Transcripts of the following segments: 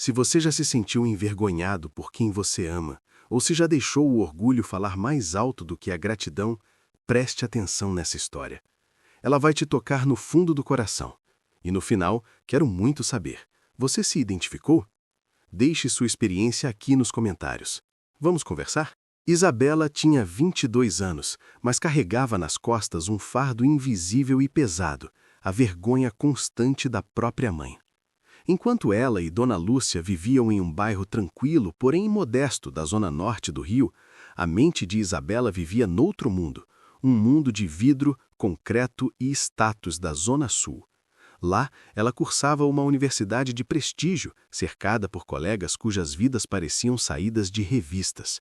Se você já se sentiu envergonhado por quem você ama, ou se já deixou o orgulho falar mais alto do que a gratidão, preste atenção nessa história. Ela vai te tocar no fundo do coração. E no final, quero muito saber. Você se identificou? Deixe sua experiência aqui nos comentários. Vamos conversar? Isabela tinha 22 anos, mas carregava nas costas um fardo invisível e pesado, a vergonha constante da própria mãe. Enquanto ela e Dona Lúcia viviam em um bairro tranquilo, porém modesto da zona norte do Rio, a mente de Isabela vivia noutro mundo, um mundo de vidro, concreto e status da Zona Sul. Lá, ela cursava uma universidade de prestígio, cercada por colegas cujas vidas pareciam saídas de revistas.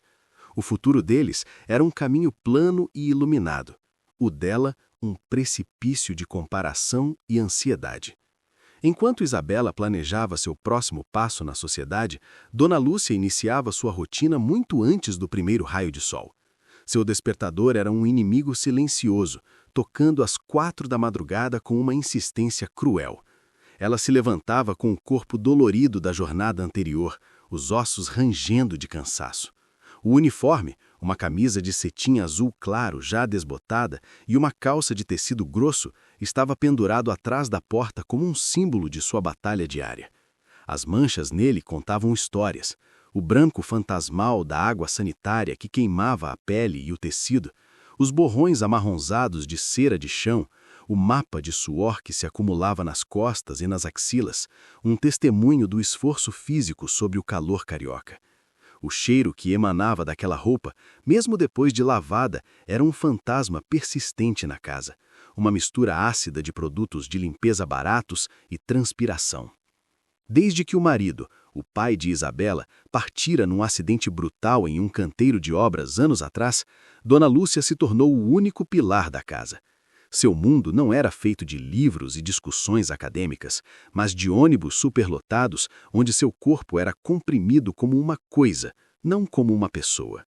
O futuro deles era um caminho plano e iluminado. O dela, um precipício de comparação e ansiedade. Enquanto Isabela planejava seu próximo passo na sociedade, Dona Lúcia iniciava sua rotina muito antes do primeiro raio de sol. Seu despertador era um inimigo silencioso, tocando às 4 da madrugada com uma insistência cruel. Ela se levantava com o corpo dolorido da jornada anterior, os ossos rangendo de cansaço. O uniforme, uma camisa de cetim azul claro já desbotada e uma calça de tecido grosso, estava pendurado atrás da porta como um símbolo de sua batalha diária. As manchas nele contavam histórias. O branco fantasmal da água sanitária que queimava a pele e o tecido, os borrões amarronzados de cera de chão, o mapa de suor que se acumulava nas costas e nas axilas, um testemunho do esforço físico sobre o calor carioca. O cheiro que emanava daquela roupa, mesmo depois de lavada, era um fantasma persistente na casa, uma mistura ácida de produtos de limpeza baratos e transpiração. Desde que o marido, o pai de Isabela, partira num acidente brutal em um canteiro de obras anos atrás, Dona Lúcia se tornou o único pilar da casa. Seu mundo não era feito de livros e discussões acadêmicas, mas de ônibus superlotados onde seu corpo era comprimido como uma coisa, não como uma pessoa.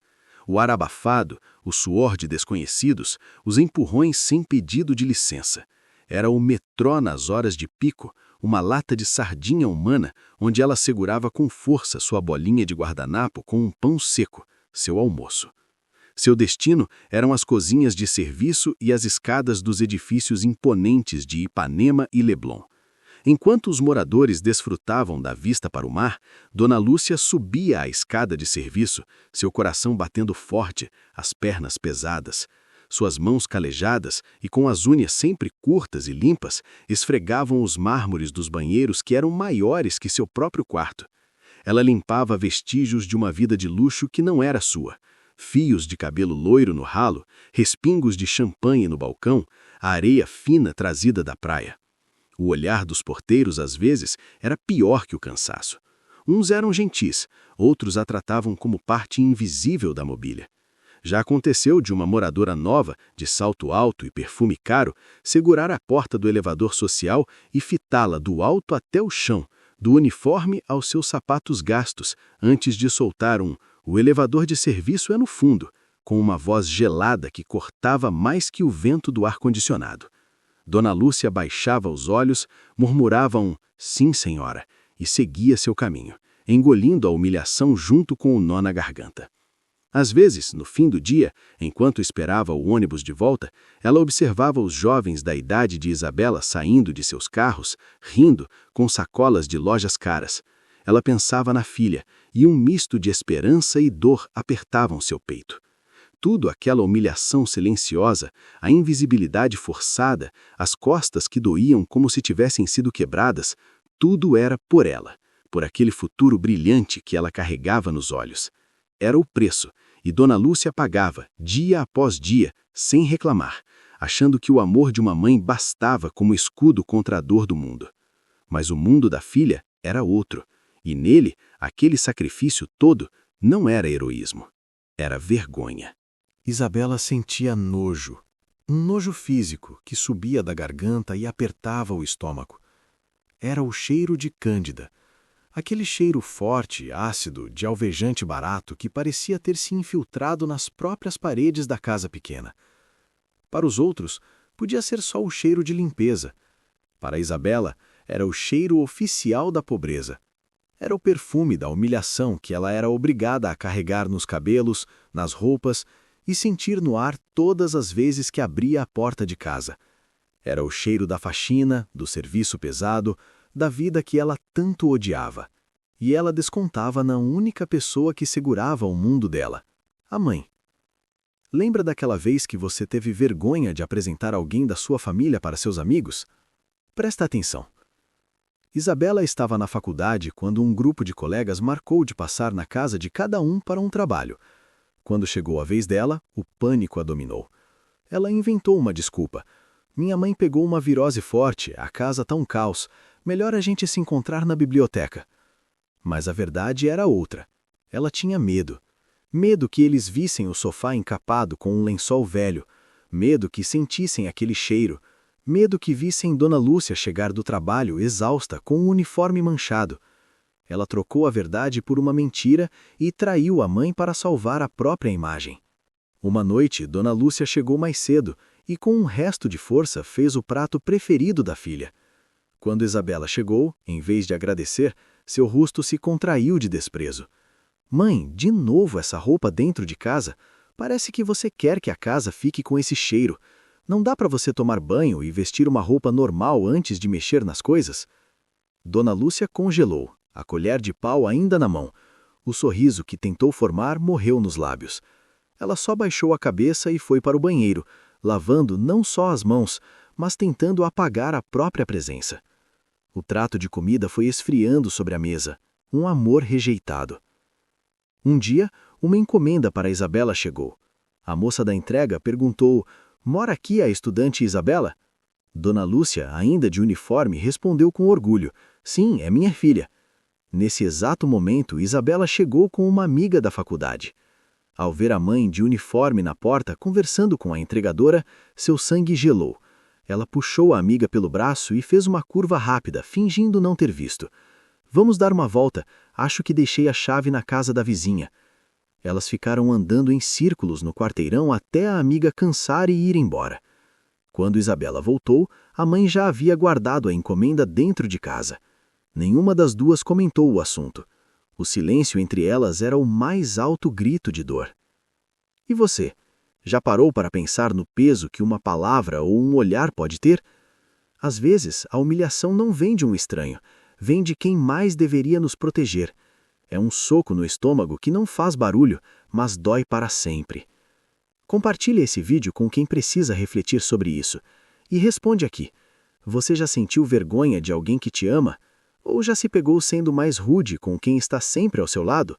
O ar abafado, o suor de desconhecidos, os empurrões sem pedido de licença. Era o metrô nas horas de pico, uma lata de sardinha humana onde ela segurava com força sua bolinha de guardanapo com um pão seco, seu almoço. Seu destino eram as cozinhas de serviço e as escadas dos edifícios imponentes de Ipanema e Leblon. Enquanto os moradores desfrutavam da vista para o mar, Dona Lúcia subia a escada de serviço, seu coração batendo forte, as pernas pesadas. Suas mãos calejadas e com as unhas sempre curtas e limpas, esfregavam os mármores dos banheiros que eram maiores que seu próprio quarto. Ela limpava vestígios de uma vida de luxo que não era sua. Fios de cabelo loiro no ralo, respingos de champanhe no balcão, a areia fina trazida da praia. O olhar dos porteiros, às vezes, era pior que o cansaço. Uns eram gentis, outros a tratavam como parte invisível da mobília. Já aconteceu de uma moradora nova, de salto alto e perfume caro, segurar a porta do elevador social e fitá-la do alto até o chão, do uniforme aos seus sapatos gastos, antes de soltar "O elevador de serviço é no fundo", com uma voz gelada que cortava mais que o vento do ar-condicionado. Dona Lúcia baixava os olhos, murmurava "Sim, senhora", e seguia seu caminho, engolindo a humilhação junto com o nó na garganta. Às vezes, no fim do dia, enquanto esperava o ônibus de volta, ela observava os jovens da idade de Isabela saindo de seus carros, rindo, com sacolas de lojas caras. Ela pensava na filha, e um misto de esperança e dor apertavam seu peito. Tudo aquela humilhação silenciosa, a invisibilidade forçada, as costas que doíam como se tivessem sido quebradas, tudo era por ela, por aquele futuro brilhante que ela carregava nos olhos. Era o preço, e Dona Lúcia pagava, dia após dia, sem reclamar, achando que o amor de uma mãe bastava como escudo contra a dor do mundo. Mas o mundo da filha era outro, e nele, aquele sacrifício todo não era heroísmo, era vergonha. Isabela sentia nojo, um nojo físico que subia da garganta e apertava o estômago. Era o cheiro de Cândida, aquele cheiro forte, ácido, de alvejante barato que parecia ter se infiltrado nas próprias paredes da casa pequena. Para os outros, podia ser só o cheiro de limpeza. Para Isabela, era o cheiro oficial da pobreza. Era o perfume da humilhação que ela era obrigada a carregar nos cabelos, nas roupas e sentir no ar todas as vezes que abria a porta de casa. Era o cheiro da faxina, do serviço pesado, da vida que ela tanto odiava. E ela descontava na única pessoa que segurava o mundo dela, a mãe. Lembra daquela vez que você teve vergonha de apresentar alguém da sua família para seus amigos? Presta atenção. Isabela estava na faculdade quando um grupo de colegas marcou de passar na casa de cada um para um trabalho. Quando chegou a vez dela, o pânico a dominou. Ela inventou uma desculpa. Minha mãe pegou uma virose forte, a casa tá um caos. Melhor a gente se encontrar na biblioteca. Mas a verdade era outra. Ela tinha medo. Medo que eles vissem o sofá encapado com um lençol velho. Medo que sentissem aquele cheiro. Medo que vissem Dona Lúcia chegar do trabalho exausta com um uniforme manchado. Ela trocou a verdade por uma mentira e traiu a mãe para salvar a própria imagem. Uma noite, Dona Lúcia chegou mais cedo e, com um resto de força, fez o prato preferido da filha. Quando Isabela chegou, em vez de agradecer, seu rosto se contraiu de desprezo. Mãe, de novo essa roupa dentro de casa? Parece que você quer que a casa fique com esse cheiro. Não dá para você tomar banho e vestir uma roupa normal antes de mexer nas coisas? Dona Lúcia congelou, a colher de pau ainda na mão. O sorriso que tentou formar morreu nos lábios. Ela só baixou a cabeça e foi para o banheiro, lavando não só as mãos, mas tentando apagar a própria presença. O prato de comida foi esfriando sobre a mesa, um amor rejeitado. Um dia, uma encomenda para Isabela chegou. A moça da entrega perguntou: "Mora aqui a estudante Isabela?" Dona Lúcia, ainda de uniforme, respondeu com orgulho: "Sim, é minha filha." Nesse exato momento, Isabela chegou com uma amiga da faculdade. Ao ver a mãe de uniforme na porta conversando com a entregadora, seu sangue gelou. Ela puxou a amiga pelo braço e fez uma curva rápida, fingindo não ter visto. "Vamos dar uma volta. Acho que deixei a chave na casa da vizinha." Elas ficaram andando em círculos no quarteirão até a amiga cansar e ir embora. Quando Isabela voltou, a mãe já havia guardado a encomenda dentro de casa. Nenhuma das duas comentou o assunto. O silêncio entre elas era o mais alto grito de dor. E você? Já parou para pensar no peso que uma palavra ou um olhar pode ter? Às vezes, a humilhação não vem de um estranho, vem de quem mais deveria nos proteger. É um soco no estômago que não faz barulho, mas dói para sempre. Compartilhe esse vídeo com quem precisa refletir sobre isso. E responde aqui: você já sentiu vergonha de alguém que te ama? Ou já se pegou sendo mais rude com quem está sempre ao seu lado?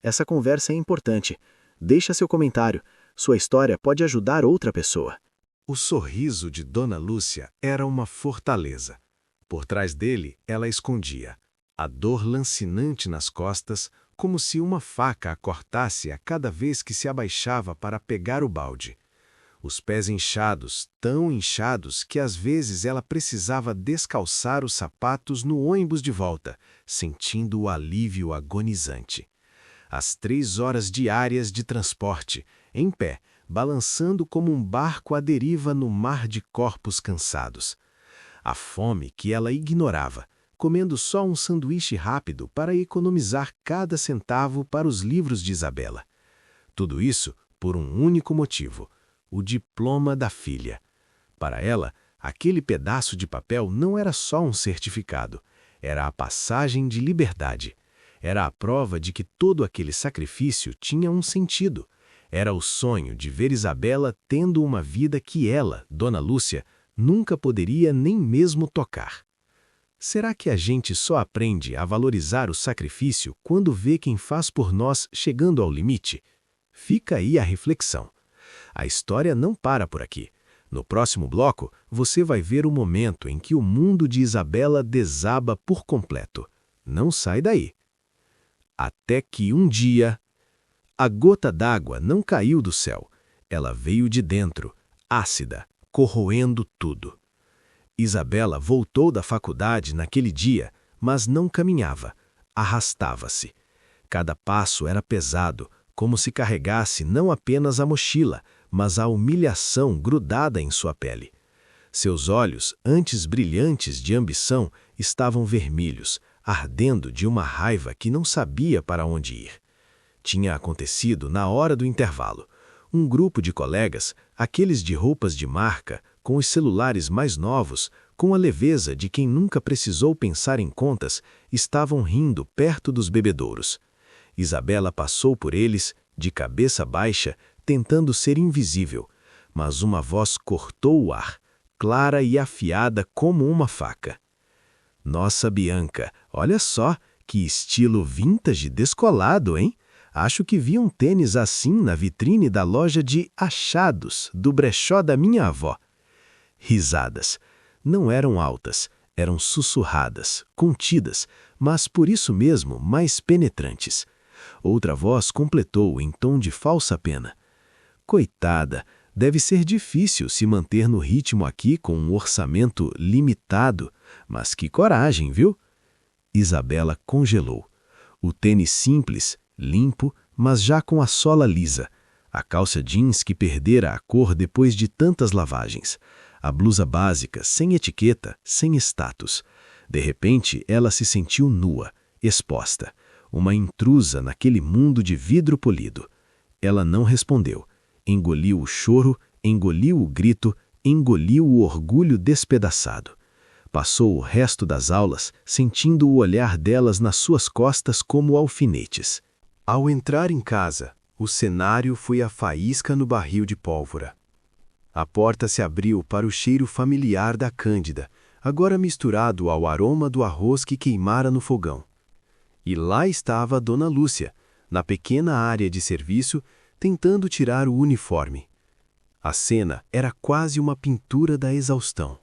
Essa conversa é importante. Deixa seu comentário. Sua história pode ajudar outra pessoa. O sorriso de Dona Lúcia era uma fortaleza. Por trás dele, ela escondia a dor lancinante nas costas, como se uma faca a cortasse a cada vez que se abaixava para pegar o balde. Os pés inchados, tão inchados que às vezes ela precisava descalçar os sapatos no ônibus de volta, sentindo o alívio agonizante. As 3 horas diárias de transporte, em pé, balançando como um barco à deriva no mar de corpos cansados. A fome que ela ignorava, comendo só um sanduíche rápido para economizar cada centavo para os livros de Isabela. Tudo isso por um único motivo: o diploma da filha. Para ela, aquele pedaço de papel não era só um certificado, era a passagem de liberdade. Era a prova de que todo aquele sacrifício tinha um sentido. Era o sonho de ver Isabela tendo uma vida que ela, Dona Lúcia, nunca poderia nem mesmo tocar. Será que a gente só aprende a valorizar o sacrifício quando vê quem faz por nós chegando ao limite? Fica aí a reflexão. A história não para por aqui. No próximo bloco, você vai ver o momento em que o mundo de Isabela desaba por completo. Não sai daí. Até que um dia, a gota d'água não caiu do céu. Ela veio de dentro, ácida, corroendo tudo. Isabela voltou da faculdade naquele dia, mas não caminhava, arrastava-se. Cada passo era pesado, como se carregasse não apenas a mochila, mas a humilhação grudada em sua pele. Seus olhos, antes brilhantes de ambição, estavam vermelhos, ardendo de uma raiva que não sabia para onde ir. Tinha acontecido na hora do intervalo. Um grupo de colegas, aqueles de roupas de marca, com os celulares mais novos, com a leveza de quem nunca precisou pensar em contas, estavam rindo perto dos bebedouros. Isabela passou por eles, de cabeça baixa, tentando ser invisível, mas uma voz cortou o ar, clara e afiada como uma faca. Nossa, Bianca, olha só, que estilo vintage descolado, hein? Acho que vi um tênis assim na vitrine da loja de achados do brechó da minha avó. Risadas. Não eram altas, eram sussurradas, contidas, mas por isso mesmo mais penetrantes. Outra voz completou em tom de falsa pena. Coitada, deve ser difícil se manter no ritmo aqui com um orçamento limitado, mas que coragem, viu? Isabela congelou. O tênis simples, limpo, mas já com a sola lisa. A calça jeans que perdera a cor depois de tantas lavagens. A blusa básica, sem etiqueta, sem status. De repente, ela se sentiu nua, exposta. Uma intrusa naquele mundo de vidro polido. Ela não respondeu. Engoliu o choro, engoliu o grito, engoliu o orgulho despedaçado. Passou o resto das aulas sentindo o olhar delas nas suas costas como alfinetes. Ao entrar em casa, o cenário foi a faísca no barril de pólvora. A porta se abriu para o cheiro familiar da Cândida, agora misturado ao aroma do arroz que queimara no fogão. E lá estava Dona Lúcia, na pequena área de serviço, tentando tirar o uniforme. A cena era quase uma pintura da exaustão.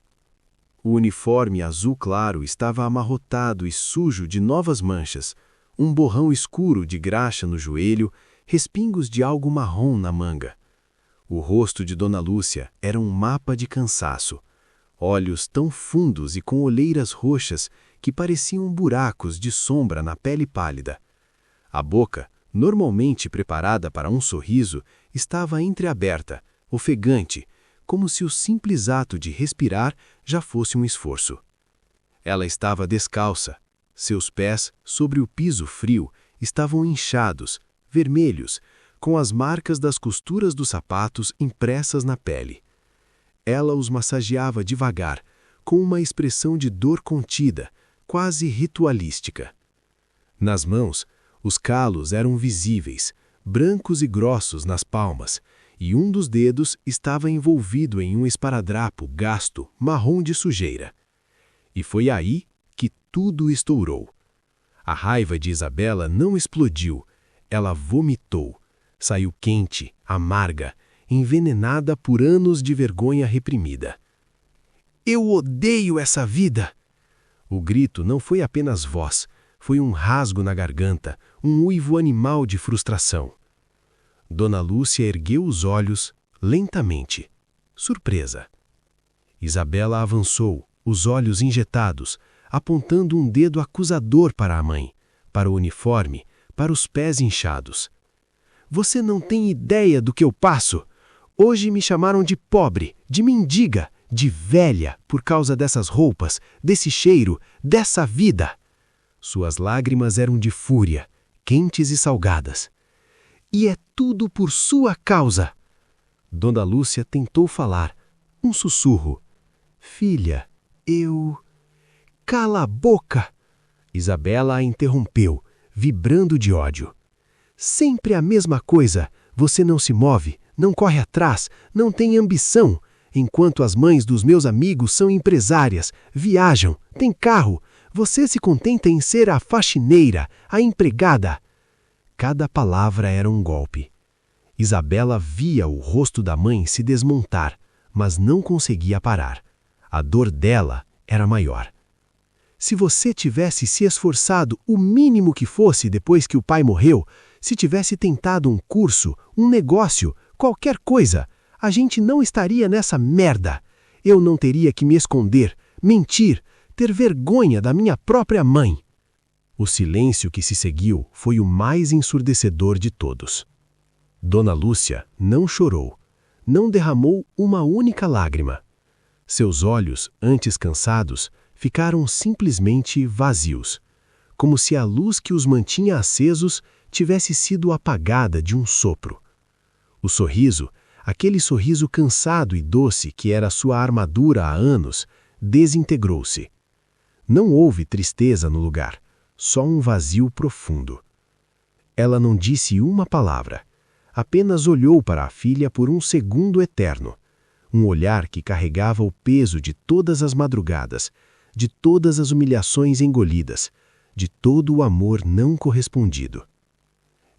O uniforme azul claro estava amarrotado e sujo de novas manchas, um borrão escuro de graxa no joelho, respingos de algo marrom na manga. O rosto de Dona Lúcia era um mapa de cansaço, olhos tão fundos e com olheiras roxas que pareciam buracos de sombra na pele pálida. A boca, normalmente preparada para um sorriso, estava entreaberta, ofegante, como se o simples ato de respirar já fosse um esforço. Ela estava descalça. Seus pés, sobre o piso frio, estavam inchados, vermelhos, com as marcas das costuras dos sapatos impressas na pele. Ela os massageava devagar, com uma expressão de dor contida, quase ritualística. Nas mãos, os calos eram visíveis, brancos e grossos nas palmas, e um dos dedos estava envolvido em um esparadrapo gasto, marrom de sujeira. E foi aí que tudo estourou. A raiva de Isabela não explodiu, ela vomitou. Saiu quente, amarga, envenenada por anos de vergonha reprimida. Eu odeio essa vida! O grito não foi apenas voz, foi um rasgo na garganta, um uivo animal de frustração. Dona Lúcia ergueu os olhos, lentamente, surpresa. Isabela avançou, os olhos injetados, apontando um dedo acusador para a mãe, para o uniforme, para os pés inchados. Você não tem ideia do que eu passo. Hoje me chamaram de pobre, de mendiga, de velha, por causa dessas roupas, desse cheiro, dessa vida. Suas lágrimas eram de fúria, quentes e salgadas. E é tudo por sua causa. Dona Lúcia tentou falar, um sussurro. Filha, eu... Cala a boca! Isabela a interrompeu, vibrando de ódio. Sempre a mesma coisa. Você não se move, não corre atrás, não tem ambição, enquanto as mães dos meus amigos são empresárias, viajam, têm carro. Você se contenta em ser a faxineira, a empregada. Cada palavra era um golpe. Isabela via o rosto da mãe se desmontar, mas não conseguia parar. A dor dela era maior. Se você tivesse se esforçado o mínimo que fosse depois que o pai morreu, se tivesse tentado um curso, um negócio, qualquer coisa, a gente não estaria nessa merda. Eu não teria que me esconder, mentir, ter vergonha da minha própria mãe. O silêncio que se seguiu foi o mais ensurdecedor de todos. Dona Lúcia não chorou, não derramou uma única lágrima. Seus olhos, antes cansados, ficaram simplesmente vazios, como se a luz que os mantinha acesos tivesse sido apagada de um sopro. O sorriso, aquele sorriso cansado e doce que era sua armadura há anos, desintegrou-se. Não houve tristeza no lugar, só um vazio profundo. Ela não disse uma palavra, apenas olhou para a filha por um segundo eterno, um olhar que carregava o peso de todas as madrugadas, de todas as humilhações engolidas, de todo o amor não correspondido.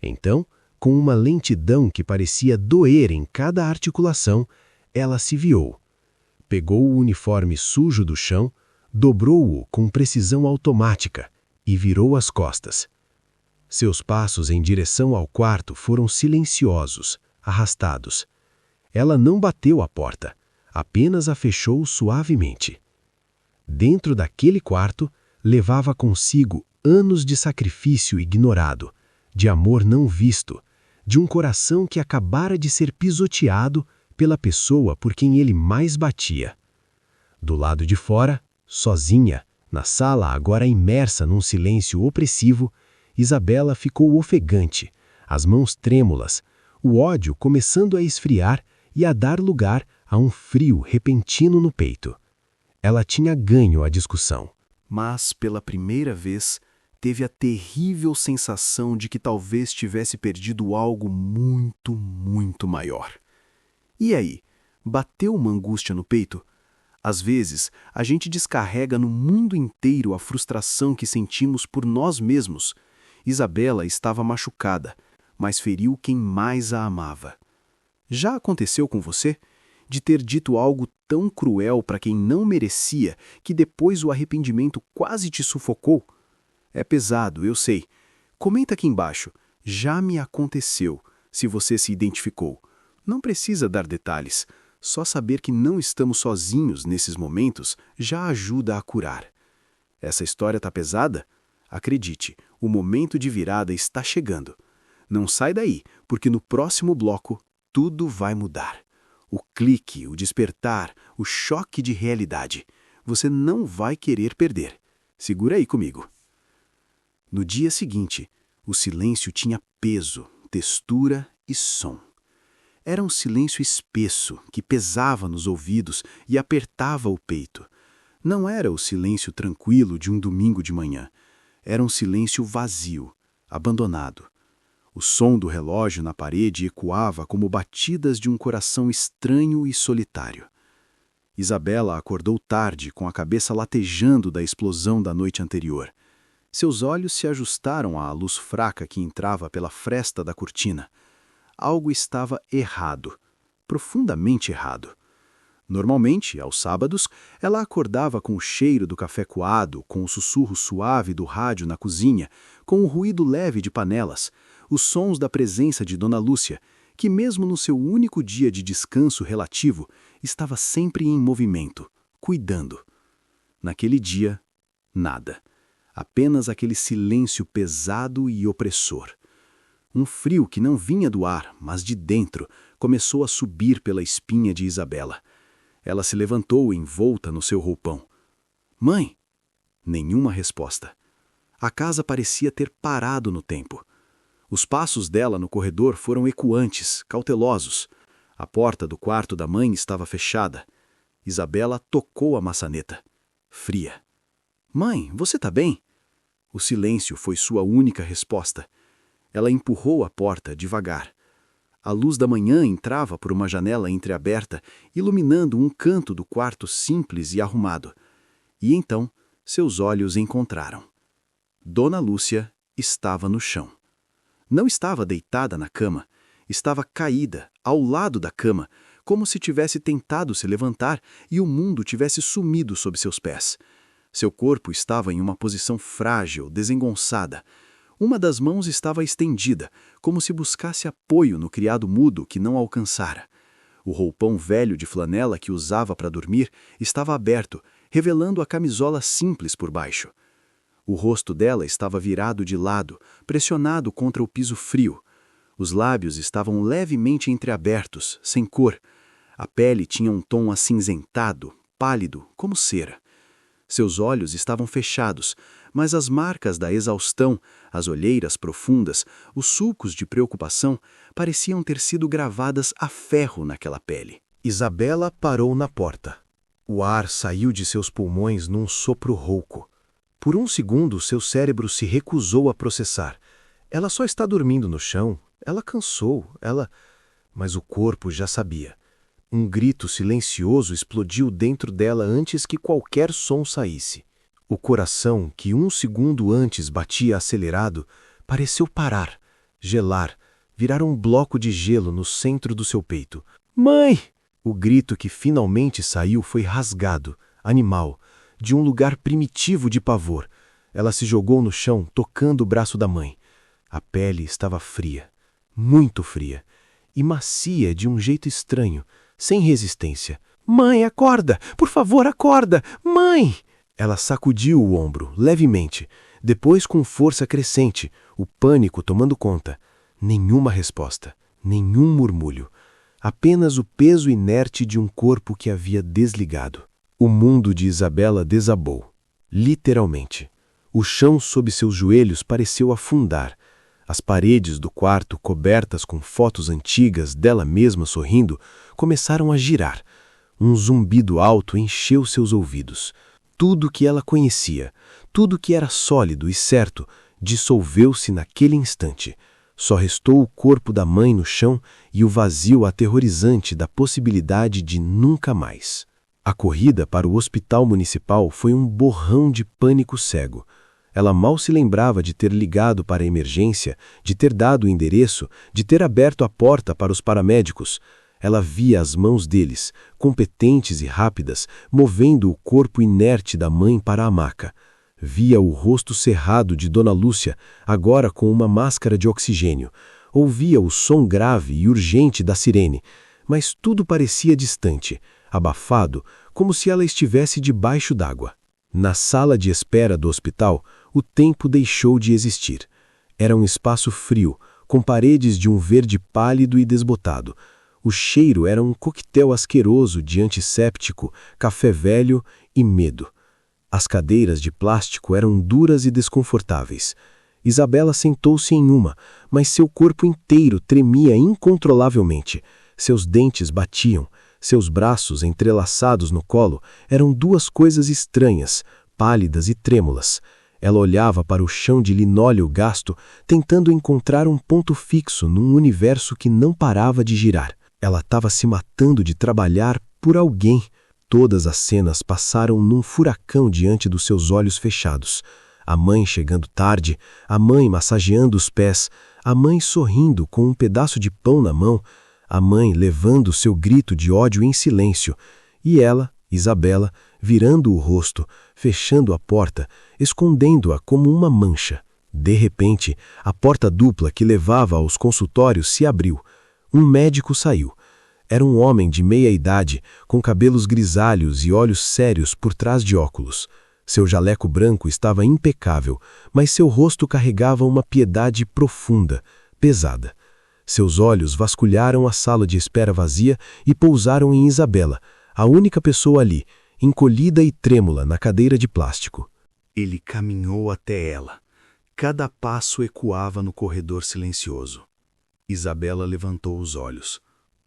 Então, com uma lentidão que parecia doer em cada articulação, ela se viou. Pegou o uniforme sujo do chão, dobrou-o com precisão automática e virou as costas. Seus passos em direção ao quarto foram silenciosos, arrastados. Ela não bateu a porta, apenas a fechou suavemente. Dentro daquele quarto, levava consigo anos de sacrifício ignorado, de amor não visto, de um coração que acabara de ser pisoteado pela pessoa por quem ele mais batia. Do lado de fora, sozinha, na sala agora imersa num silêncio opressivo, Isabela ficou ofegante, as mãos trêmulas, o ódio começando a esfriar e a dar lugar a um frio repentino no peito. Ela tinha ganho a discussão, mas, pela primeira vez, teve a terrível sensação de que talvez tivesse perdido algo muito, muito maior. E aí, bateu uma angústia no peito? Às vezes, a gente descarrega no mundo inteiro a frustração que sentimos por nós mesmos. Isabela estava machucada, mas feriu quem mais a amava. Já aconteceu com você? De ter dito algo tão cruel para quem não merecia que depois o arrependimento quase te sufocou? É pesado, eu sei. Comenta aqui embaixo. Já me aconteceu, se você se identificou. Não precisa dar detalhes. Só saber que não estamos sozinhos nesses momentos já ajuda a curar. Essa história tá pesada? Acredite, o momento de virada está chegando. Não sai daí, porque no próximo bloco tudo vai mudar. O clique, o despertar, o choque de realidade. Você não vai querer perder. Segura aí comigo. No dia seguinte, o silêncio tinha peso, textura e som. Era um silêncio espesso, que pesava nos ouvidos e apertava o peito. Não era o silêncio tranquilo de um domingo de manhã. Era um silêncio vazio, abandonado. O som do relógio na parede ecoava como batidas de um coração estranho e solitário. Isabela acordou tarde, com a cabeça latejando da explosão da noite anterior. Seus olhos se ajustaram à luz fraca que entrava pela fresta da cortina. Algo estava errado, profundamente errado. Normalmente, aos sábados, ela acordava com o cheiro do café coado, com o sussurro suave do rádio na cozinha, com o ruído leve de panelas, os sons da presença de Dona Lúcia, que mesmo no seu único dia de descanso relativo, estava sempre em movimento, cuidando. Naquele dia, nada. Apenas aquele silêncio pesado e opressor. Um frio que não vinha do ar, mas de dentro, começou a subir pela espinha de Isabela. Ela se levantou envolta no seu roupão. Mãe! Nenhuma resposta. A casa parecia ter parado no tempo. Os passos dela no corredor foram ecoantes, cautelosos. A porta do quarto da mãe estava fechada. Isabela tocou a maçaneta. Fria. Mãe, você tá bem? O silêncio foi sua única resposta. Ela empurrou a porta devagar. A luz da manhã entrava por uma janela entreaberta, iluminando um canto do quarto simples e arrumado. E então, seus olhos encontraram. Dona Lúcia estava no chão. Não estava deitada na cama, estava caída, ao lado da cama, como se tivesse tentado se levantar e o mundo tivesse sumido sob seus pés. Seu corpo estava em uma posição frágil, desengonçada. Uma das mãos estava estendida, como se buscasse apoio no criado mudo que não alcançara. O roupão velho de flanela que usava para dormir estava aberto, revelando a camisola simples por baixo. O rosto dela estava virado de lado, pressionado contra o piso frio. Os lábios estavam levemente entreabertos, sem cor. A pele tinha um tom acinzentado, pálido, como cera. Seus olhos estavam fechados, mas as marcas da exaustão, as olheiras profundas, os sulcos de preocupação pareciam ter sido gravadas a ferro naquela pele. Isabela parou na porta. O ar saiu de seus pulmões num sopro rouco. Por um segundo, seu cérebro se recusou a processar. Ela só está dormindo no chão. Ela cansou. Mas o corpo já sabia. Um grito silencioso explodiu dentro dela antes que qualquer som saísse. O coração, que um segundo antes batia acelerado, pareceu parar, gelar, virar um bloco de gelo no centro do seu peito. Mãe! O grito que finalmente saiu foi rasgado, animal, de um lugar primitivo de pavor. Ela se jogou no chão, tocando o braço da mãe. A pele estava fria, muito fria, e macia de um jeito estranho, sem resistência. Mãe, acorda! Por favor, acorda! Mãe! Ela sacudiu o ombro, levemente, depois com força crescente, o pânico tomando conta. Nenhuma resposta, nenhum murmúrio. Apenas o peso inerte de um corpo que havia desligado. O mundo de Isabela desabou. Literalmente. O chão sob seus joelhos pareceu afundar. As paredes do quarto, cobertas com fotos antigas dela mesma sorrindo, começaram a girar. Um zumbido alto encheu seus ouvidos. Tudo que ela conhecia, tudo que era sólido e certo, dissolveu-se naquele instante. Só restou o corpo da mãe no chão e o vazio aterrorizante da possibilidade de nunca mais. A corrida para o hospital municipal foi um borrão de pânico cego. Ela mal se lembrava de ter ligado para a emergência, de ter dado o endereço, de ter aberto a porta para os paramédicos. Ela via as mãos deles, competentes e rápidas, movendo o corpo inerte da mãe para a maca. Via o rosto cerrado de Dona Lúcia, agora com uma máscara de oxigênio. Ouvia o som grave e urgente da sirene, mas tudo parecia distante, abafado, como se ela estivesse debaixo d'água. Na sala de espera do hospital, o tempo deixou de existir. Era um espaço frio, com paredes de um verde pálido e desbotado. O cheiro era um coquetel asqueroso de antisséptico, café velho e medo. As cadeiras de plástico eram duras e desconfortáveis. Isabela sentou-se em uma, mas seu corpo inteiro tremia incontrolavelmente. Seus dentes batiam. Seus braços, entrelaçados no colo, eram duas coisas estranhas, pálidas e trêmulas. Ela olhava para o chão de linóleo gasto, tentando encontrar um ponto fixo num universo que não parava de girar. Ela estava se matando de trabalhar por alguém. Todas as cenas passaram num furacão diante dos seus olhos fechados. A mãe chegando tarde, a mãe massageando os pés, a mãe sorrindo com um pedaço de pão na mão, a mãe levando seu grito de ódio em silêncio, e ela, Isabela, virando o rosto, fechando a porta, escondendo-a como uma mancha. De repente, a porta dupla que levava aos consultórios se abriu. Um médico saiu. Era um homem de meia idade, com cabelos grisalhos e olhos sérios por trás de óculos. Seu jaleco branco estava impecável, mas seu rosto carregava uma piedade profunda, pesada. Seus olhos vasculharam a sala de espera vazia e pousaram em Isabela, a única pessoa ali, encolhida e trêmula na cadeira de plástico. Ele caminhou até ela. Cada passo ecoava no corredor silencioso. Isabela levantou os olhos.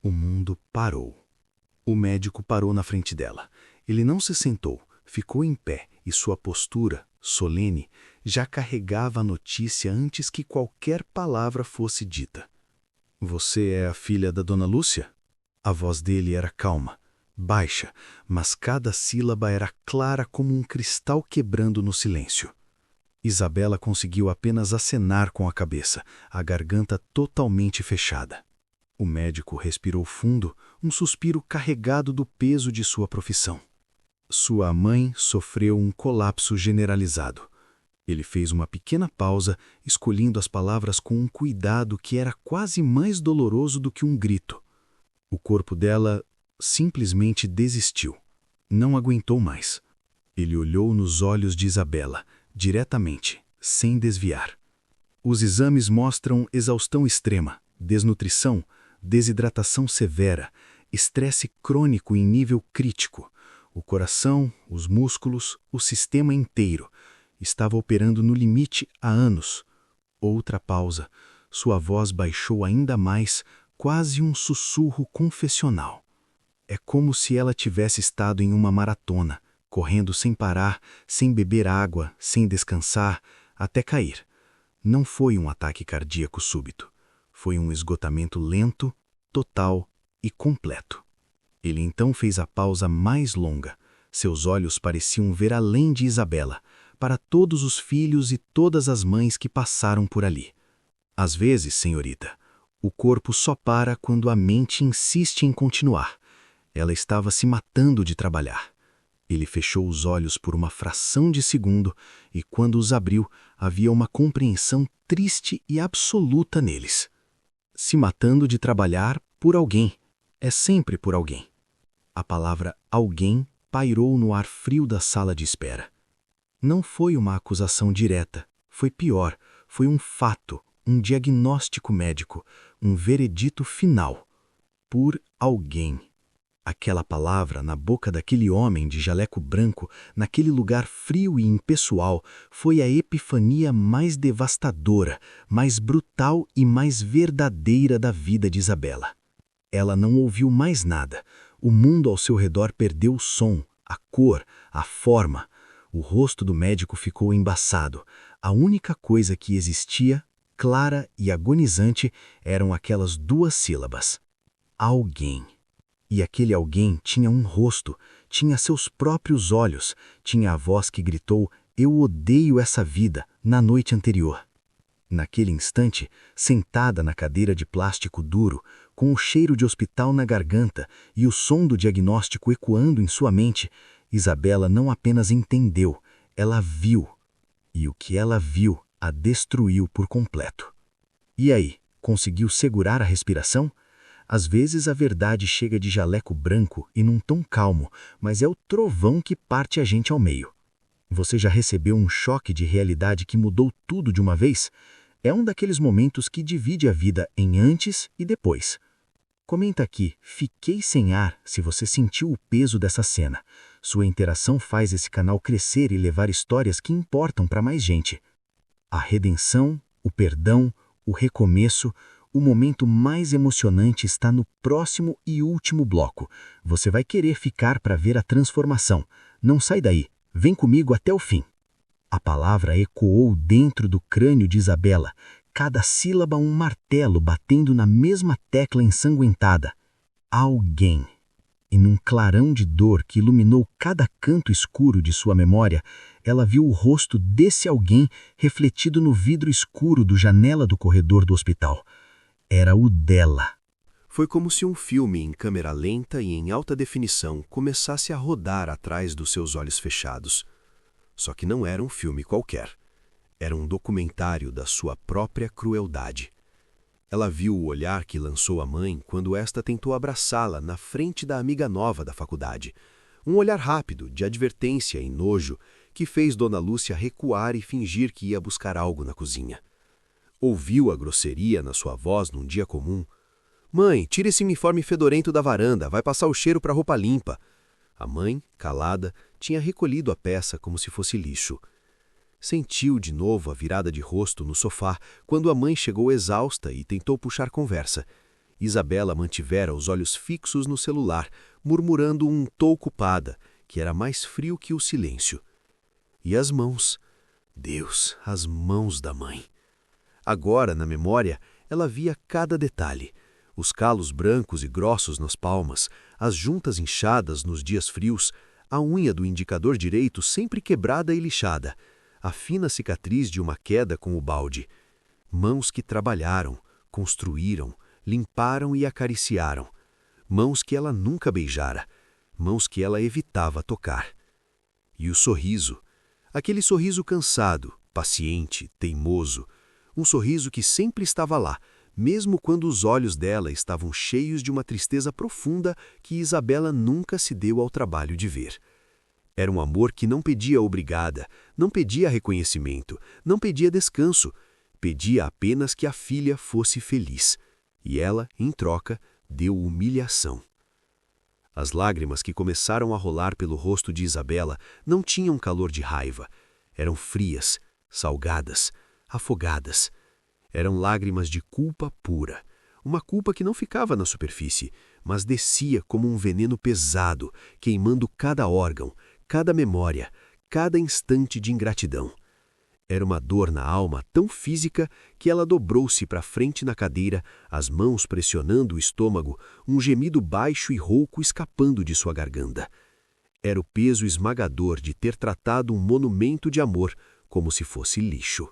O mundo parou. O médico parou na frente dela. Ele não se sentou, ficou em pé, e sua postura, solene, já carregava a notícia antes que qualquer palavra fosse dita. Você é a filha da Dona Lúcia? A voz dele era calma, baixa, mas cada sílaba era clara como um cristal quebrando no silêncio. Isabela conseguiu apenas acenar com a cabeça, a garganta totalmente fechada. O médico respirou fundo, um suspiro carregado do peso de sua profissão. Sua mãe sofreu um colapso generalizado. Ele fez uma pequena pausa, escolhendo as palavras com um cuidado que era quase mais doloroso do que um grito. O corpo dela simplesmente desistiu. Não aguentou mais. Ele olhou nos olhos de Isabela, diretamente, sem desviar. Os exames mostram exaustão extrema, desnutrição, desidratação severa, estresse crônico em nível crítico. O coração, os músculos, o sistema inteiro estava operando no limite há anos. Outra pausa. Sua voz baixou ainda mais, quase um sussurro confessional. É como se ela tivesse estado em uma maratona, correndo sem parar, sem beber água, sem descansar, até cair. Não foi um ataque cardíaco súbito. Foi um esgotamento lento, total e completo. Ele então fez a pausa mais longa. Seus olhos pareciam ver além de Isabela, para todos os filhos e todas as mães que passaram por ali. Às vezes, senhorita, o corpo só para quando a mente insiste em continuar. Ela estava se matando de trabalhar. Ele fechou os olhos por uma fração de segundo e, quando os abriu, havia uma compreensão triste e absoluta neles. Se matando de trabalhar por alguém. É sempre por alguém. A palavra alguém pairou no ar frio da sala de espera. Não foi uma acusação direta, foi pior, foi um fato, um diagnóstico médico, um veredito final. Por alguém. Aquela palavra na boca daquele homem de jaleco branco, naquele lugar frio e impessoal, foi a epifania mais devastadora, mais brutal e mais verdadeira da vida de Isabela. Ela não ouviu mais nada. O mundo ao seu redor perdeu o som, a cor, a forma. O rosto do médico ficou embaçado. A única coisa que existia, clara e agonizante, eram aquelas duas sílabas. Alguém. E aquele alguém tinha um rosto, tinha seus próprios olhos, tinha a voz que gritou, "Eu odeio essa vida", na noite anterior. Naquele instante, sentada na cadeira de plástico duro, com o cheiro de hospital na garganta e o som do diagnóstico ecoando em sua mente, Isabela não apenas entendeu, ela viu. E o que ela viu a destruiu por completo. E aí, conseguiu segurar a respiração? Às vezes a verdade chega de jaleco branco e num tom calmo, mas é o trovão que parte a gente ao meio. Você já recebeu um choque de realidade que mudou tudo de uma vez? É um daqueles momentos que divide a vida em antes e depois. Comenta aqui, fiquei sem ar, se você sentiu o peso dessa cena. Sua interação faz esse canal crescer e levar histórias que importam para mais gente. A redenção, o perdão, o recomeço, o momento mais emocionante está no próximo e último bloco. Você vai querer ficar para ver a transformação. Não sai daí, vem comigo até o fim. A palavra ecoou dentro do crânio de Isabela, cada sílaba um martelo batendo na mesma tecla ensanguentada. Alguém. E num clarão de dor que iluminou cada canto escuro de sua memória, ela viu o rosto desse alguém refletido no vidro escuro da janela do corredor do hospital. Era o dela. Foi como se um filme em câmera lenta e em alta definição começasse a rodar atrás dos seus olhos fechados. Só que não era um filme qualquer. Era um documentário da sua própria crueldade. Ela viu o olhar que lançou a mãe quando esta tentou abraçá-la na frente da amiga nova da faculdade. Um olhar rápido, de advertência e nojo, que fez Dona Lúcia recuar e fingir que ia buscar algo na cozinha. Ouviu a grosseria na sua voz num dia comum. "Mãe, tira esse uniforme fedorento da varanda, vai passar o cheiro para a roupa limpa." A mãe, calada, tinha recolhido a peça como se fosse lixo. Sentiu de novo a virada de rosto no sofá quando a mãe chegou exausta e tentou puxar conversa. Isabela mantivera os olhos fixos no celular, murmurando um "tô ocupada", que era mais frio que o silêncio. E as mãos. Deus, as mãos da mãe. Agora, na memória, ela via cada detalhe. Os calos brancos e grossos nas palmas, as juntas inchadas nos dias frios, a unha do indicador direito sempre quebrada e lixada, a fina cicatriz de uma queda com o balde. Mãos que trabalharam, construíram, limparam e acariciaram. Mãos que ela nunca beijara, mãos que ela evitava tocar. E o sorriso, aquele sorriso cansado, paciente, teimoso, um sorriso que sempre estava lá, mesmo quando os olhos dela estavam cheios de uma tristeza profunda que Isabela nunca se deu ao trabalho de ver. Era um amor que não pedia obrigada, não pedia reconhecimento, não pedia descanso, pedia apenas que a filha fosse feliz. E ela, em troca, deu humilhação. As lágrimas que começaram a rolar pelo rosto de Isabela não tinham calor de raiva. Eram frias, salgadas, afogadas. Eram lágrimas de culpa pura. Uma culpa que não ficava na superfície, mas descia como um veneno pesado, queimando cada órgão, cada memória, cada instante de ingratidão. Era uma dor na alma tão física que ela dobrou-se para frente na cadeira, as mãos pressionando o estômago, um gemido baixo e rouco escapando de sua garganta. Era o peso esmagador de ter tratado um monumento de amor como se fosse lixo.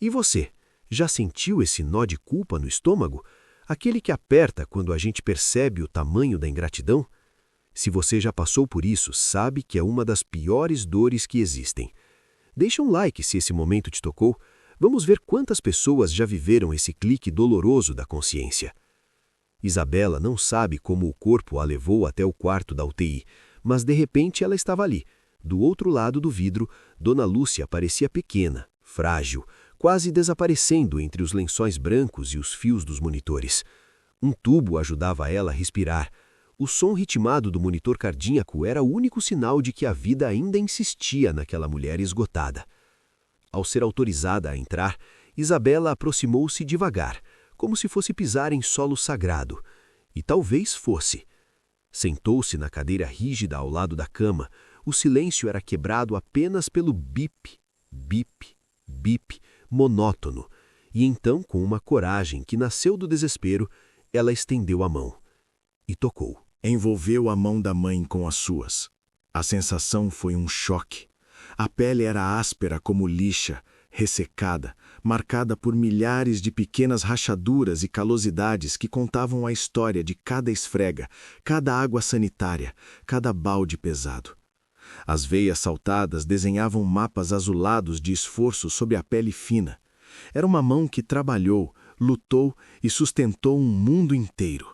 E você, já sentiu esse nó de culpa no estômago? Aquele que aperta quando a gente percebe o tamanho da ingratidão? Se você já passou por isso, sabe que é uma das piores dores que existem. Deixa um like se esse momento te tocou. Vamos ver quantas pessoas já viveram esse clique doloroso da consciência. Isabela não sabe como o corpo a levou até o quarto da UTI, mas de repente ela estava ali. Do outro lado do vidro, Dona Lúcia parecia pequena, frágil, quase desaparecendo entre os lençóis brancos e os fios dos monitores. Um tubo ajudava ela a respirar. O som ritmado do monitor cardíaco era o único sinal de que a vida ainda insistia naquela mulher esgotada. Ao ser autorizada a entrar, Isabela aproximou-se devagar, como se fosse pisar em solo sagrado. E talvez fosse. Sentou-se na cadeira rígida ao lado da cama. O silêncio era quebrado apenas pelo bip, bip, bip, monótono. E então, com uma coragem que nasceu do desespero, ela estendeu a mão. E tocou. Envolveu a mão da mãe com as suas. A sensação foi um choque. A pele era áspera como lixa, ressecada, marcada por milhares de pequenas rachaduras e calosidades que contavam a história de cada esfrega, cada água sanitária, cada balde pesado. As veias saltadas desenhavam mapas azulados de esforço sobre a pele fina. Era uma mão que trabalhou, lutou e sustentou um mundo inteiro.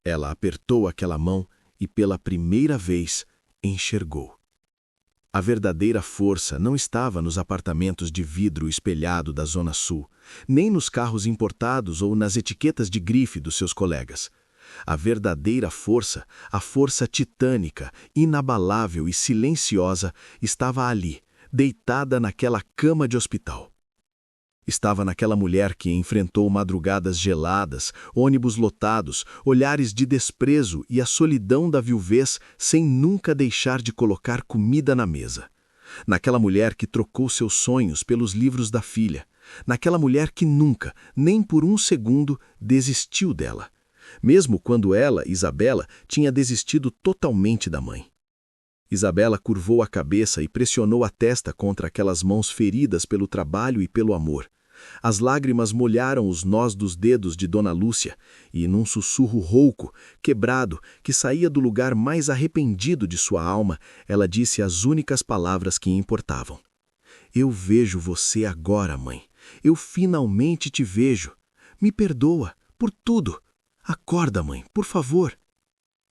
Ela apertou aquela mão e, pela primeira vez, enxergou. A verdadeira força não estava nos apartamentos de vidro espelhado da Zona Sul, nem nos carros importados ou nas etiquetas de grife dos seus colegas. A verdadeira força, a força titânica, inabalável e silenciosa, estava ali, deitada naquela cama de hospital. Estava naquela mulher que enfrentou madrugadas geladas, ônibus lotados, olhares de desprezo e a solidão da viuvez sem nunca deixar de colocar comida na mesa. Naquela mulher que trocou seus sonhos pelos livros da filha. Naquela mulher que nunca, nem por um segundo, desistiu dela. Mesmo quando ela, Isabela, tinha desistido totalmente da mãe. Isabela curvou a cabeça e pressionou a testa contra aquelas mãos feridas pelo trabalho e pelo amor. As lágrimas molharam os nós dos dedos de Dona Lúcia e, num sussurro rouco, quebrado, que saía do lugar mais arrependido de sua alma, ela disse as únicas palavras que importavam. Eu vejo você agora, mãe. Eu finalmente te vejo. Me perdoa por tudo. Acorda, mãe, por favor.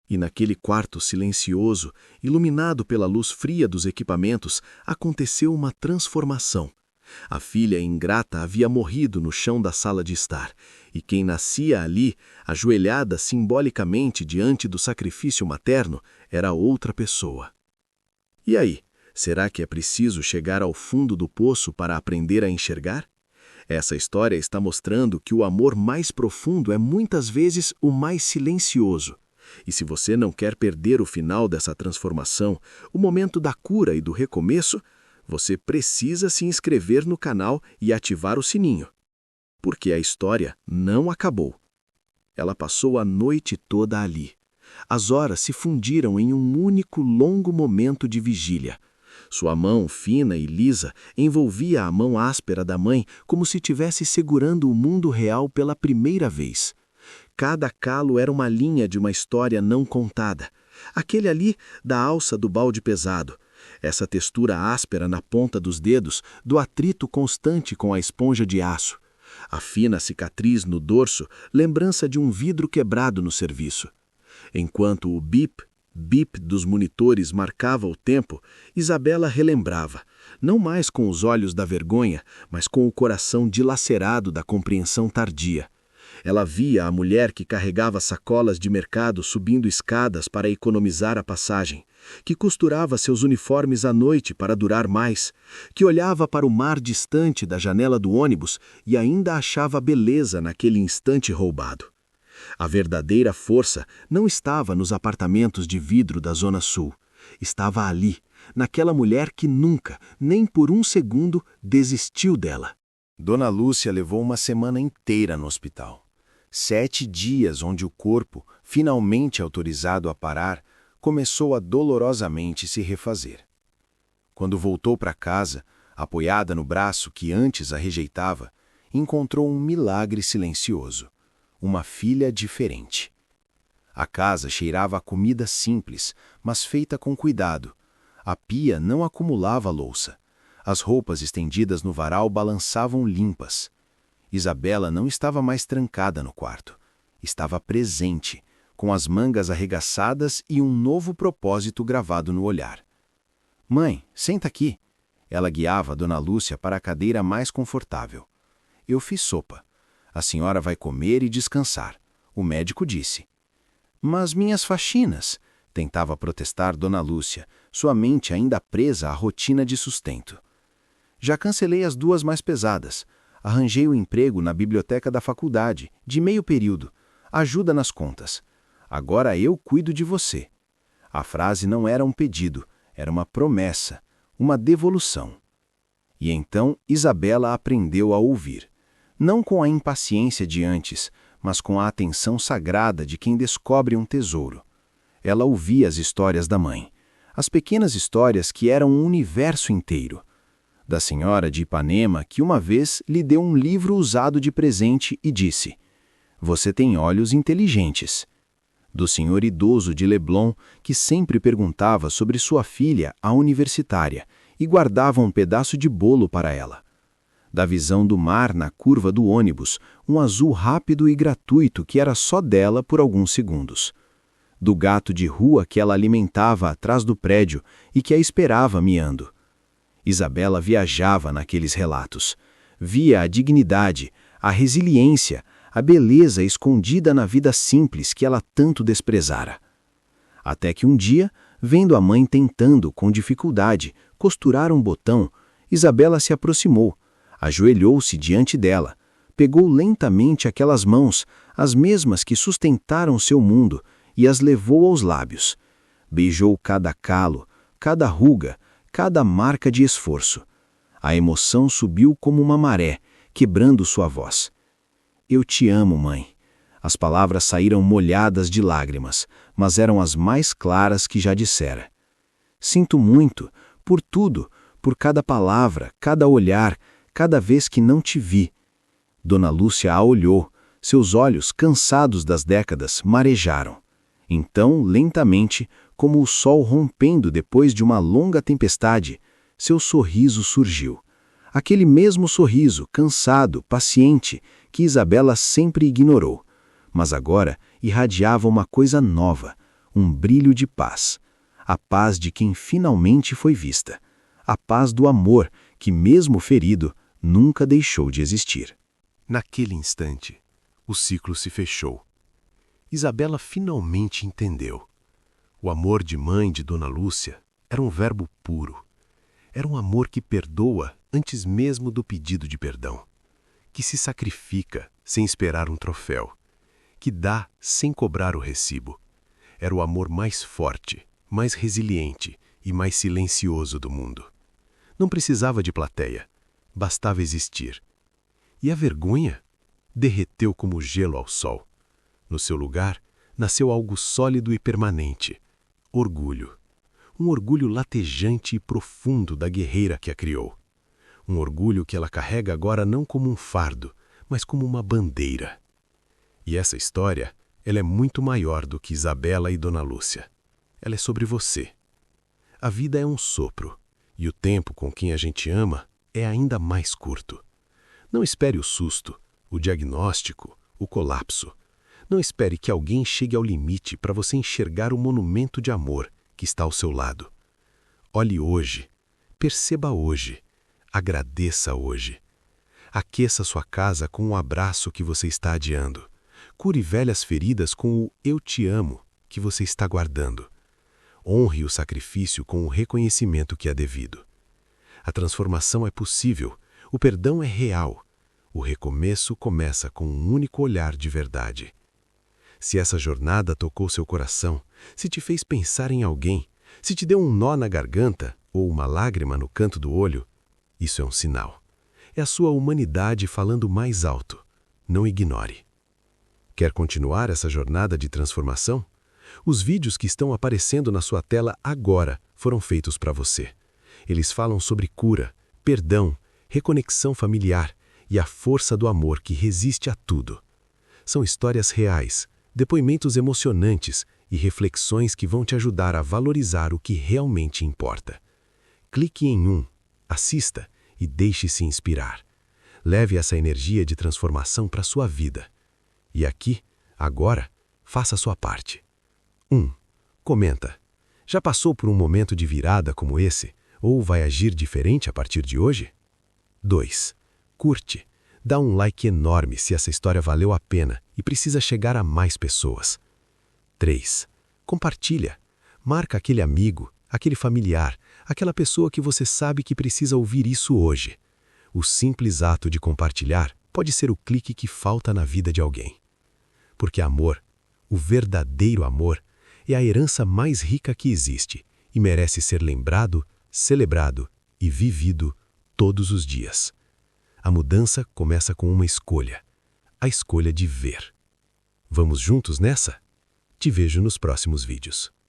E naquele quarto silencioso, iluminado pela luz fria dos equipamentos, aconteceu uma transformação. A filha ingrata havia morrido no chão da sala de estar, e quem nascia ali, ajoelhada simbolicamente diante do sacrifício materno, era outra pessoa. E aí, será que é preciso chegar ao fundo do poço para aprender a enxergar? Essa história está mostrando que o amor mais profundo é muitas vezes o mais silencioso. E se você não quer perder o final dessa transformação, o momento da cura e do recomeço, você precisa se inscrever no canal e ativar o sininho. Porque a história não acabou. Ela passou a noite toda ali. As horas se fundiram em um único longo momento de vigília. Sua mão fina e lisa envolvia a mão áspera da mãe como se estivesse segurando o mundo real pela primeira vez. Cada calo era uma linha de uma história não contada. Aquele ali da alça do balde pesado. Essa textura áspera na ponta dos dedos, do atrito constante com a esponja de aço. A fina cicatriz no dorso, lembrança de um vidro quebrado no serviço. Enquanto o bip, bip dos monitores marcava o tempo, Isabela relembrava, não mais com os olhos da vergonha, mas com o coração dilacerado da compreensão tardia. Ela via a mulher que carregava sacolas de mercado subindo escadas para economizar a passagem, que costurava seus uniformes à noite para durar mais, que olhava para o mar distante da janela do ônibus e ainda achava beleza naquele instante roubado. A verdadeira força não estava nos apartamentos de vidro da Zona Sul. Estava ali, naquela mulher que nunca, nem por um segundo, desistiu dela. Dona Lúcia levou uma semana inteira no hospital. 7 dias onde o corpo, finalmente autorizado a parar, começou a dolorosamente se refazer. Quando voltou para casa, apoiada no braço que antes a rejeitava, encontrou um milagre silencioso. Uma filha diferente. A casa cheirava a comida simples, mas feita com cuidado. A pia não acumulava louça. As roupas estendidas no varal balançavam limpas. Isabela não estava mais trancada no quarto. Estava presente, com as mangas arregaçadas e um novo propósito gravado no olhar. "Mãe, senta aqui." Ela guiava Dona Lúcia para a cadeira mais confortável. "Eu fiz sopa. A senhora vai comer e descansar," o médico disse. "Mas minhas faxinas," tentava protestar Dona Lúcia, sua mente ainda presa à rotina de sustento. "Já cancelei as 2 mais pesadas. Arranjei um emprego na biblioteca da faculdade, de meio período. Ajuda nas contas. Agora eu cuido de você." A frase não era um pedido, era uma promessa, uma devolução. E então Isabela aprendeu a ouvir. Não com a impaciência de antes, mas com a atenção sagrada de quem descobre um tesouro. Ela ouvia as histórias da mãe, as pequenas histórias que eram um universo inteiro. Da senhora de Ipanema, que uma vez lhe deu um livro usado de presente e disse: "Você tem olhos inteligentes." Do senhor idoso de Leblon, que sempre perguntava sobre sua filha, a universitária, e guardava um pedaço de bolo para ela. Da visão do mar na curva do ônibus, um azul rápido e gratuito que era só dela por alguns segundos. Do gato de rua que ela alimentava atrás do prédio e que a esperava miando. Isabela viajava naqueles relatos. Via a dignidade, a resiliência, a beleza escondida na vida simples que ela tanto desprezara. Até que um dia, vendo a mãe tentando, com dificuldade, costurar um botão, Isabela se aproximou, ajoelhou-se diante dela, pegou lentamente aquelas mãos, as mesmas que sustentaram seu mundo, e as levou aos lábios. Beijou cada calo, cada ruga, cada marca de esforço. A emoção subiu como uma maré, quebrando sua voz. "Eu te amo, mãe." As palavras saíram molhadas de lágrimas, mas eram as mais claras que já dissera. "Sinto muito, por tudo, por cada palavra, cada olhar, cada vez que não te vi." Dona Lúcia a olhou, seus olhos, cansados das décadas, marejaram. Então, lentamente, como o sol rompendo depois de uma longa tempestade, seu sorriso surgiu. Aquele mesmo sorriso, cansado, paciente, que Isabela sempre ignorou, mas agora irradiava uma coisa nova, um brilho de paz. A paz de quem finalmente foi vista. A paz do amor, que mesmo ferido, nunca deixou de existir. Naquele instante, o ciclo se fechou. Isabela finalmente entendeu. O amor de mãe de Dona Lúcia era um verbo puro. Era um amor que perdoa antes mesmo do pedido de perdão, que se sacrifica sem esperar um troféu, que dá sem cobrar o recibo. Era o amor mais forte, mais resiliente e mais silencioso do mundo. Não precisava de plateia, bastava existir. E a vergonha derreteu como gelo ao sol. No seu lugar, nasceu algo sólido e permanente: orgulho. Um orgulho latejante e profundo da guerreira que a criou. Um orgulho que ela carrega agora não como um fardo, mas como uma bandeira. E essa história, ela é muito maior do que Isabela e Dona Lúcia. Ela é sobre você. A vida é um sopro, e o tempo com quem a gente ama é ainda mais curto. Não espere o susto, o diagnóstico, o colapso. Não espere que alguém chegue ao limite para você enxergar o monumento de amor que está ao seu lado. Olhe hoje, perceba hoje, agradeça hoje. Aqueça sua casa com o abraço que você está adiando. Cure velhas feridas com o "eu te amo" que você está guardando. Honre o sacrifício com o reconhecimento que é devido. A transformação é possível, o perdão é real. O recomeço começa com um único olhar de verdade. Se essa jornada tocou seu coração, se te fez pensar em alguém, se te deu um nó na garganta ou uma lágrima no canto do olho, isso é um sinal. É a sua humanidade falando mais alto. Não ignore. Quer continuar essa jornada de transformação? Os vídeos que estão aparecendo na sua tela agora foram feitos para você. Eles falam sobre cura, perdão, reconexão familiar e a força do amor que resiste a tudo. São histórias reais, depoimentos emocionantes e reflexões que vão te ajudar a valorizar o que realmente importa. Clique em um, assista e deixe-se inspirar. Leve essa energia de transformação para a sua vida. E aqui, agora, faça a sua parte. 1. Comenta. Já passou por um momento de virada como esse? Ou vai agir diferente a partir de hoje? 2. Curte. Dá um like enorme se essa história valeu a pena e precisa chegar a mais pessoas. 3. Compartilha. Marca aquele amigo, aquele familiar, aquela pessoa que você sabe que precisa ouvir isso hoje. O simples ato de compartilhar pode ser o clique que falta na vida de alguém. Porque amor, o verdadeiro amor, é a herança mais rica que existe e merece ser lembrado, celebrado e vivido todos os dias. A mudança começa com uma escolha, a escolha de ver. Vamos juntos nessa? Te vejo nos próximos vídeos.